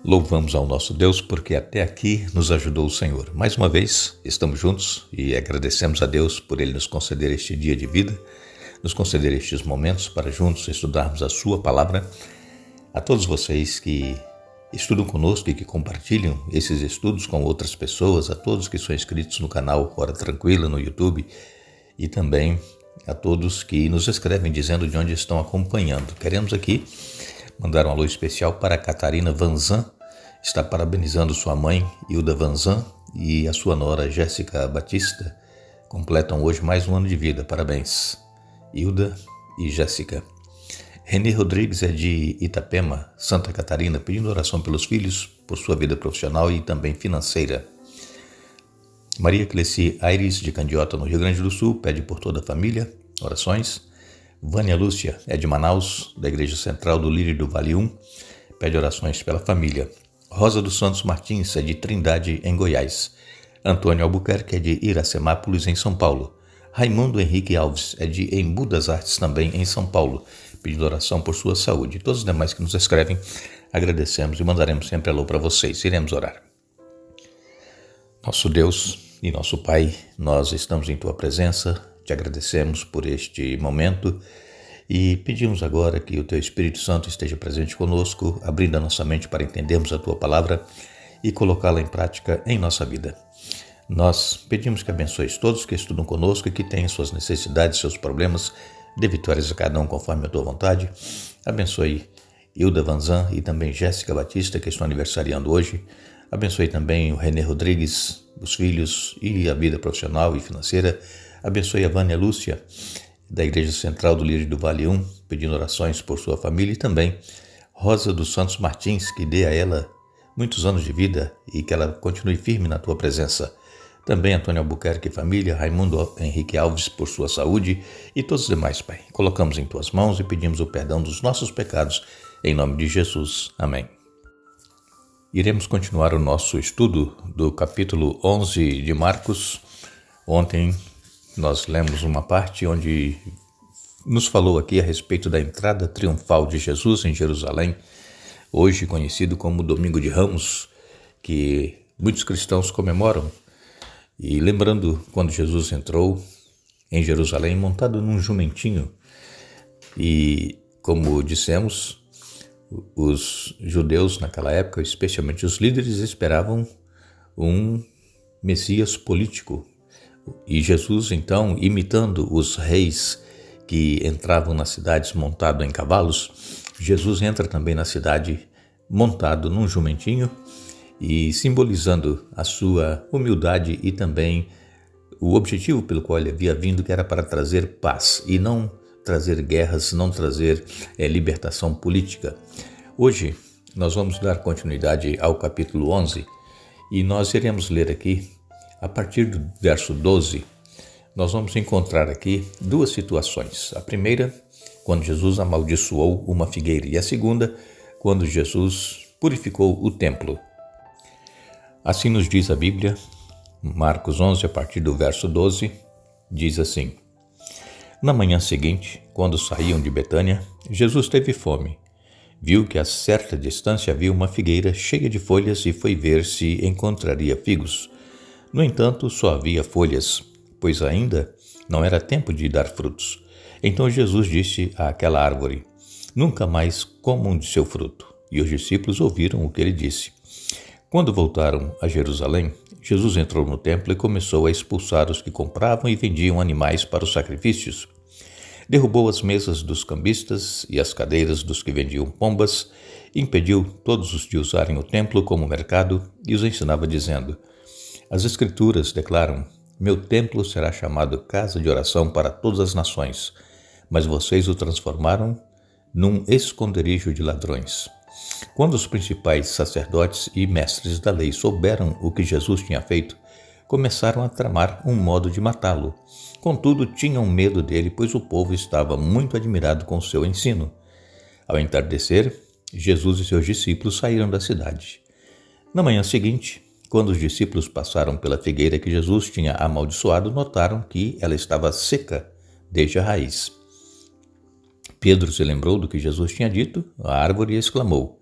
Louvamos ao nosso Deus porque até aqui nos ajudou o Senhor. Mais uma vez, estamos juntos e agradecemos a Deus por Ele nos conceder este dia de vida, nos conceder estes momentos para juntos estudarmos a Sua Palavra. A todos vocês que estudam conosco e que compartilham esses estudos com outras pessoas, a todos que são inscritos no canal Hora Tranquila no YouTube e também a todos que nos escrevem dizendo de onde estão acompanhando. Queremos aqui mandar um alô especial para a Catarina Vanzan, está parabenizando sua mãe, Hilda Vanzan, e a sua nora, Jéssica Batista, completam hoje mais um ano de vida. Parabéns, Hilda e Jéssica. Renê Rodrigues é de Itapema, Santa Catarina, pedindo oração pelos filhos, por sua vida profissional e também financeira. Maria Cleci Aires, de Candiota, no Rio Grande do Sul, pede por toda a família, orações. Vânia Lúcia é de Manaus, da Igreja Central do Lírio do Vale 1, pede orações pela família. Rosa dos Santos Martins é de Trindade, em Goiás. Antônio Albuquerque é de Iracemápolis, em São Paulo. Raimundo Henrique Alves é de Embu das Artes, também em São Paulo, pedindo oração por sua saúde. Todos os demais que nos escrevem, agradecemos e mandaremos sempre alô para vocês. Iremos orar. Nosso Deus e nosso Pai, nós estamos em Tua presença, te agradecemos por este momento e pedimos agora que o Teu Espírito Santo esteja presente conosco, abrindo a nossa mente para entendermos a Tua palavra e colocá-la em prática em nossa vida. Nós pedimos que abençoes todos que estudam conosco e que têm suas necessidades, seus problemas, dê vitórias a cada um conforme a Tua vontade. Abençoe Hilda Vanzan e também Jéssica Batista, que estão aniversariando hoje. Abençoe também o Renê Rodrigues, os filhos e a vida profissional e financeira. Abençoe a Vânia Lúcia, da Igreja Central do Lírio do Vale 1, pedindo orações por sua família, e também Rosa dos Santos Martins, que dê a ela muitos anos de vida e que ela continue firme na Tua presença. Também Antônio Albuquerque e família, Raimundo Henrique Alves por sua saúde e todos os demais, Pai. Colocamos em Tuas mãos e pedimos o perdão dos nossos pecados, em nome de Jesus. Amém. Iremos continuar o nosso estudo do capítulo 11 de Marcos. Ontem nós lemos uma parte onde nos falou aqui a respeito da entrada triunfal de Jesus em Jerusalém, hoje conhecido como Domingo de Ramos, que muitos cristãos comemoram. E lembrando quando Jesus entrou em Jerusalém montado num jumentinho, e como dissemos, os judeus naquela época, especialmente os líderes, esperavam um Messias político. E Jesus, então, imitando os reis que entravam nas cidades montado em cavalos, Jesus entra também na cidade montado num jumentinho e simbolizando a sua humildade e também o objetivo pelo qual ele havia vindo, que era para trazer paz e não trazer guerras, não trazer libertação política. Hoje nós vamos dar continuidade ao capítulo 11 e nós iremos ler aqui, a partir do verso 12, nós vamos encontrar aqui duas situações. A primeira, quando Jesus amaldiçoou uma figueira, e a segunda, quando Jesus purificou o templo. Assim nos diz a Bíblia, Marcos 11, a partir do verso 12, diz assim: Na manhã seguinte, quando saíam de Betânia, Jesus teve fome. Viu que a certa distância havia uma figueira cheia de folhas e foi ver se encontraria figos. No entanto, só havia folhas, pois ainda não era tempo de dar frutos. Então Jesus disse àquela árvore: Nunca mais comam de seu fruto. E os discípulos ouviram o que ele disse. Quando voltaram a Jerusalém, Jesus entrou no templo e começou a expulsar os que compravam e vendiam animais para os sacrifícios. Derrubou as mesas dos cambistas e as cadeiras dos que vendiam pombas, impediu todos os de usarem o templo como mercado e os ensinava dizendo: As Escrituras declaram: Meu templo será chamado casa de oração para todas as nações, mas vocês o transformaram num esconderijo de ladrões. Quando os principais sacerdotes e mestres da lei souberam o que Jesus tinha feito, começaram a tramar um modo de matá-lo. Contudo, tinham medo dele, pois o povo estava muito admirado com o seu ensino. Ao entardecer, Jesus e seus discípulos saíram da cidade. Na manhã seguinte, quando os discípulos passaram pela figueira que Jesus tinha amaldiçoado, notaram que ela estava seca desde a raiz. Pedro se lembrou do que Jesus tinha dito à árvore e exclamou: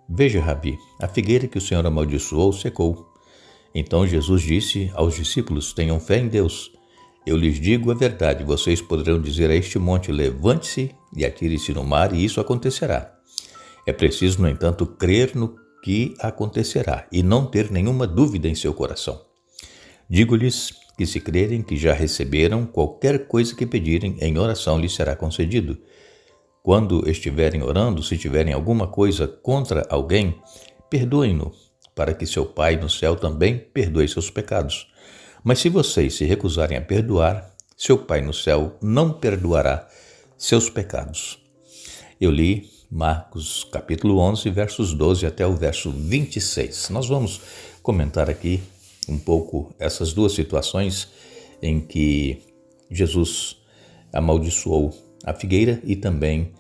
Veja, Rabi, a figueira que o Senhor amaldiçoou secou. Então Jesus disse aos discípulos: tenham fé em Deus. Eu lhes digo a verdade, vocês poderão dizer a este monte: levante-se e atire-se no mar, e isso acontecerá. É preciso, no entanto, crer no que acontecerá e não ter nenhuma dúvida em seu coração. Digo-lhes que se crerem que já receberam, qualquer coisa que pedirem em oração lhes será concedido. Quando estiverem orando, se tiverem alguma coisa contra alguém, perdoem-no, para que seu Pai no céu também perdoe seus pecados. Mas se vocês se recusarem a perdoar, seu Pai no céu não perdoará seus pecados. Eu li Marcos capítulo 11, versos 12 até o verso 26. Nós vamos comentar aqui um pouco essas duas situações em que Jesus amaldiçoou a figueira e também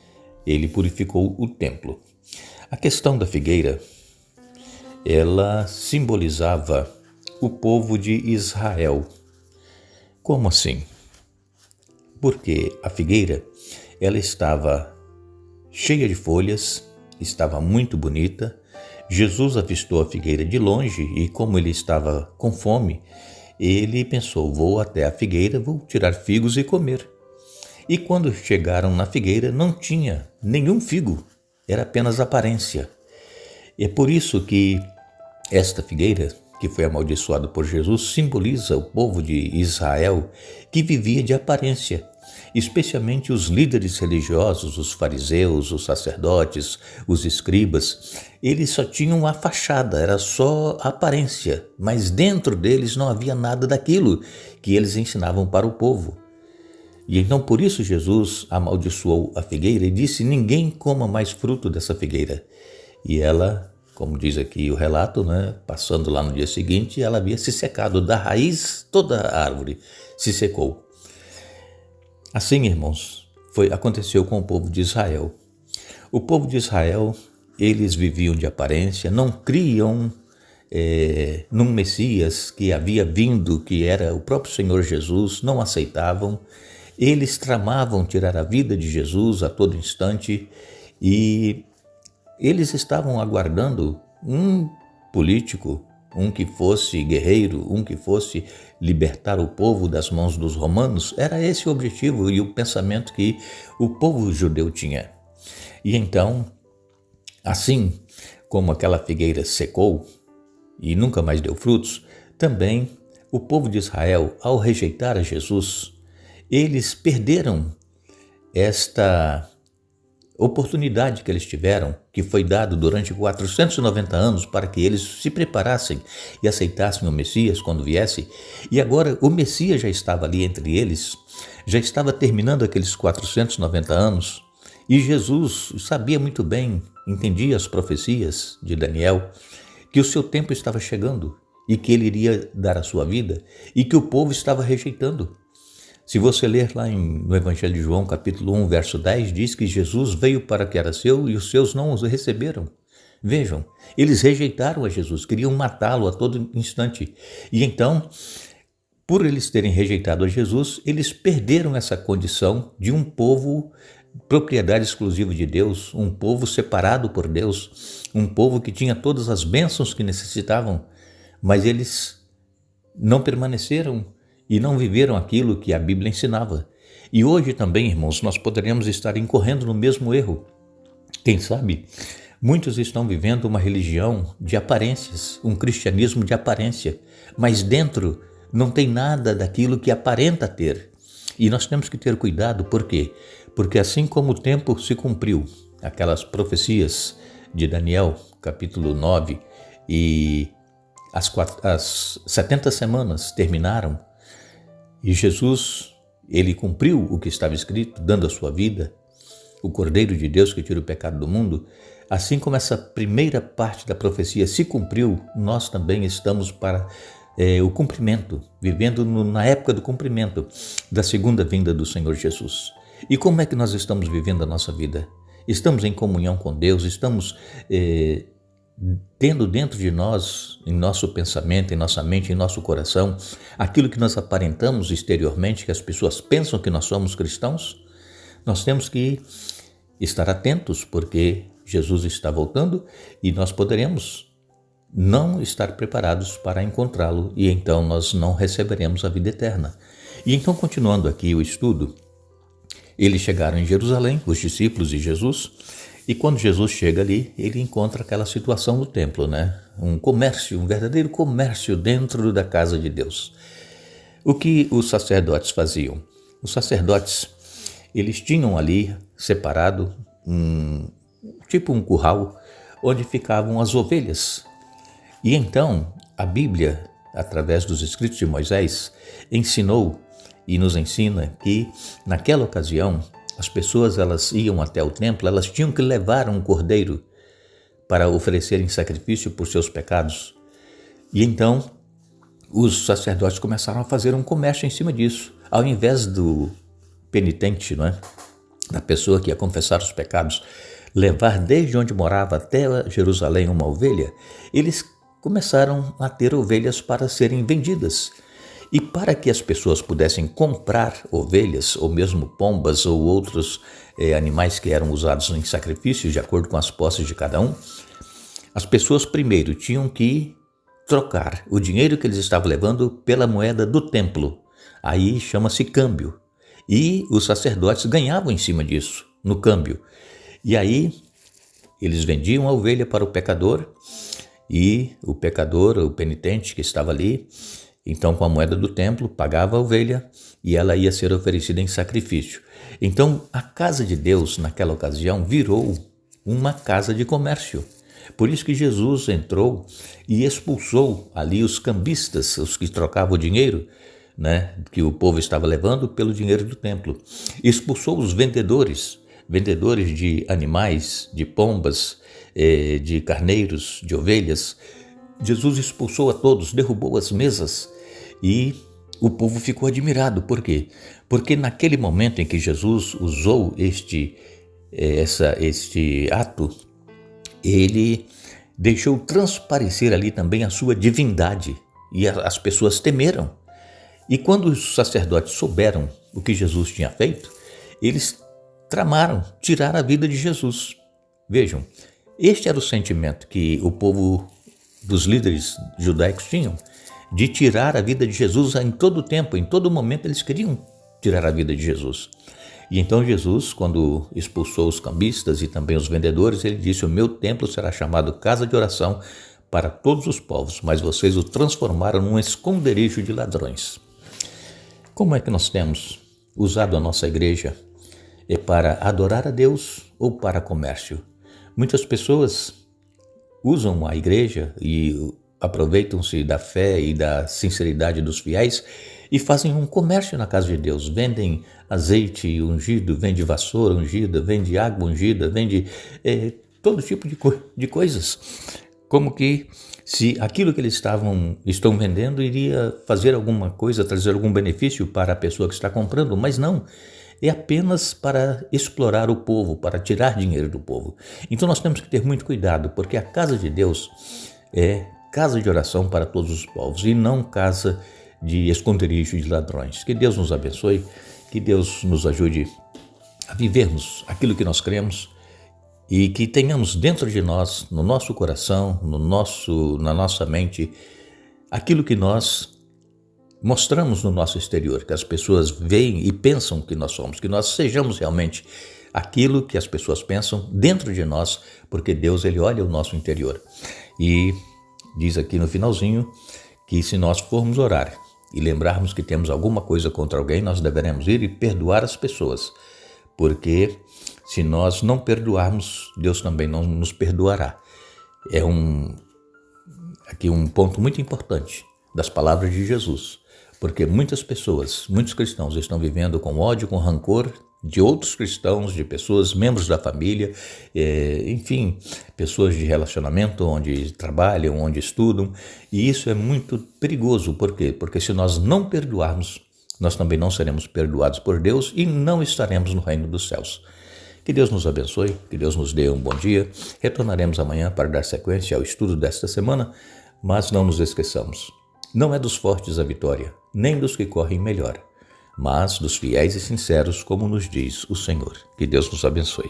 ele purificou o templo. A questão da figueira, ela simbolizava o povo de Israel. Como assim? Porque a figueira, ela estava cheia de folhas, estava muito bonita. Jesus avistou a figueira de longe e, como ele estava com fome, ele pensou: vou até a figueira, vou tirar figos e comer. E quando chegaram na figueira, não tinha nenhum figo, era apenas aparência. E é por isso que esta figueira, que foi amaldiçoada por Jesus, simboliza o povo de Israel que vivia de aparência, especialmente os líderes religiosos, os fariseus, os sacerdotes, os escribas. Eles só tinham a fachada, era só aparência, mas dentro deles não havia nada daquilo que eles ensinavam para o povo. E então por isso Jesus amaldiçoou a figueira e disse: ninguém coma mais fruto dessa figueira. E ela, como diz aqui o relato, passando lá no dia seguinte, ela havia se secado da raiz, toda a árvore se secou. Assim, irmãos, aconteceu com o povo de Israel. O povo de Israel, eles viviam de aparência, não criam num Messias que havia vindo, que era o próprio Senhor Jesus, não aceitavam. Eles tramavam tirar a vida de Jesus a todo instante e eles estavam aguardando um político, um que fosse guerreiro, um que fosse libertar o povo das mãos dos romanos. Era esse o objetivo e o pensamento que o povo judeu tinha. E então, assim como aquela figueira secou e nunca mais deu frutos, também o povo de Israel, ao rejeitar a Jesus, eles perderam esta oportunidade que eles tiveram, que foi dado durante 490 anos para que eles se preparassem e aceitassem o Messias quando viesse. E agora o Messias já estava ali entre eles, já estava terminando aqueles 490 anos, e Jesus sabia muito bem, entendia as profecias de Daniel, que o seu tempo estava chegando e que ele iria dar a sua vida e que o povo estava rejeitando. Se você ler lá no Evangelho de João, capítulo 1, verso 10, diz que Jesus veio para que era seu e os seus não os receberam. Vejam, eles rejeitaram a Jesus, queriam matá-lo a todo instante. E então, por eles terem rejeitado a Jesus, eles perderam essa condição de um povo propriedade exclusiva de Deus, um povo separado por Deus, um povo que tinha todas as bênçãos que necessitavam, mas eles não permaneceram e não viveram aquilo que a Bíblia ensinava. E hoje também, irmãos, nós poderíamos estar incorrendo no mesmo erro. Quem sabe, muitos estão vivendo uma religião de aparências, um cristianismo de aparência, mas dentro não tem nada daquilo que aparenta ter. E nós temos que ter cuidado, por quê? Porque assim como o tempo se cumpriu, aquelas profecias de Daniel, capítulo 9, e as 70 semanas terminaram, e Jesus, ele cumpriu o que estava escrito, dando a sua vida, o Cordeiro de Deus que tira o pecado do mundo. Assim como essa primeira parte da profecia se cumpriu, nós também estamos para o cumprimento, vivendo na época do cumprimento da segunda vinda do Senhor Jesus. E como é que nós estamos vivendo a nossa vida? Estamos em comunhão com Deus, estamos tendo dentro de nós, em nosso pensamento, em nossa mente, em nosso coração, aquilo que nós aparentamos exteriormente, que as pessoas pensam que nós somos cristãos? Nós temos que estar atentos, porque Jesus está voltando e nós poderemos não estar preparados para encontrá-lo e então nós não receberemos a vida eterna. E então, continuando aqui o estudo, eles chegaram em Jerusalém, os discípulos e Jesus, e quando Jesus chega ali, ele encontra aquela situação no templo, né? Um comércio, um verdadeiro comércio dentro da casa de Deus. O que os sacerdotes faziam? Os sacerdotes, eles tinham ali separado um curral onde ficavam as ovelhas. E então a Bíblia, através dos escritos de Moisés, ensinou e nos ensina que naquela ocasião as pessoas elas iam até o templo, elas tinham que levar um cordeiro para oferecer em sacrifício por seus pecados. E então os sacerdotes começaram a fazer um comércio em cima disso. Ao invés do penitente, não é? Da pessoa que ia confessar os pecados, levar desde onde morava até Jerusalém uma ovelha, eles começaram a ter ovelhas para serem vendidas. E para que as pessoas pudessem comprar ovelhas, ou mesmo pombas, ou outros animais que eram usados em sacrifícios, de acordo com as posses de cada um, as pessoas primeiro tinham que trocar o dinheiro que eles estavam levando pela moeda do templo. Aí chama-se câmbio. E os sacerdotes ganhavam em cima disso, no câmbio. E aí eles vendiam a ovelha para o pecador, e o pecador, o penitente que estava ali, então com a moeda do templo, pagava a ovelha e ela ia ser oferecida em sacrifício. Então a casa de Deus naquela ocasião virou uma casa de comércio. Por isso que Jesus entrou e expulsou ali os cambistas, os que trocavam o dinheiro, né, que o povo estava levando pelo dinheiro do templo. Expulsou os vendedores de animais, de pombas, de carneiros, de ovelhas. Jesus expulsou a todos, derrubou as mesas e o povo ficou admirado. Por quê? Porque naquele momento em que Jesus usou este ato, ele deixou transparecer ali também a sua divindade e as pessoas temeram. E quando os sacerdotes souberam o que Jesus tinha feito, eles tramaram tirar a vida de Jesus. Vejam, este era o sentimento que o povo dos líderes judaicos tinham, de tirar a vida de Jesus em todo tempo, em todo momento eles queriam tirar a vida de Jesus. E então Jesus, quando expulsou os cambistas e também os vendedores, ele disse: o meu templo será chamado casa de oração para todos os povos, mas vocês o transformaram num esconderijo de ladrões. Como é que nós temos usado a nossa igreja? É para adorar a Deus ou para comércio? Muitas pessoas usam a igreja e aproveitam-se da fé e da sinceridade dos fiéis e fazem um comércio na casa de Deus. Vendem azeite ungido, vende vassoura ungida, vende água ungida, vende todo tipo de coisas. Como que se aquilo que eles estão vendendo iria fazer alguma coisa, trazer algum benefício para a pessoa que está comprando, mas não. É apenas para explorar o povo, para tirar dinheiro do povo. Então nós temos que ter muito cuidado, porque a casa de Deus é casa de oração para todos os povos e não casa de esconderijo de ladrões. Que Deus nos abençoe, que Deus nos ajude a vivermos aquilo que nós cremos e que tenhamos dentro de nós, no nosso coração, na nossa mente, aquilo que nós mostramos no nosso exterior, que as pessoas veem e pensam que nós somos, que nós sejamos realmente aquilo que as pessoas pensam dentro de nós, porque Deus ele olha o nosso interior. E diz aqui no finalzinho que se nós formos orar e lembrarmos que temos alguma coisa contra alguém, nós deveremos ir e perdoar as pessoas, porque se nós não perdoarmos, Deus também não nos perdoará. É aqui um ponto muito importante das palavras de Jesus, porque muitas pessoas, muitos cristãos estão vivendo com ódio, com rancor de outros cristãos, de pessoas, membros da família, enfim, pessoas de relacionamento, onde trabalham, onde estudam, e isso é muito perigoso. Por quê? Porque se nós não perdoarmos, nós também não seremos perdoados por Deus e não estaremos no reino dos céus. Que Deus nos abençoe, que Deus nos dê um bom dia. Retornaremos amanhã para dar sequência ao estudo desta semana, mas não nos esqueçamos. Não é dos fortes a vitória, nem dos que correm melhor, mas dos fiéis e sinceros, como nos diz o Senhor. Que Deus nos abençoe.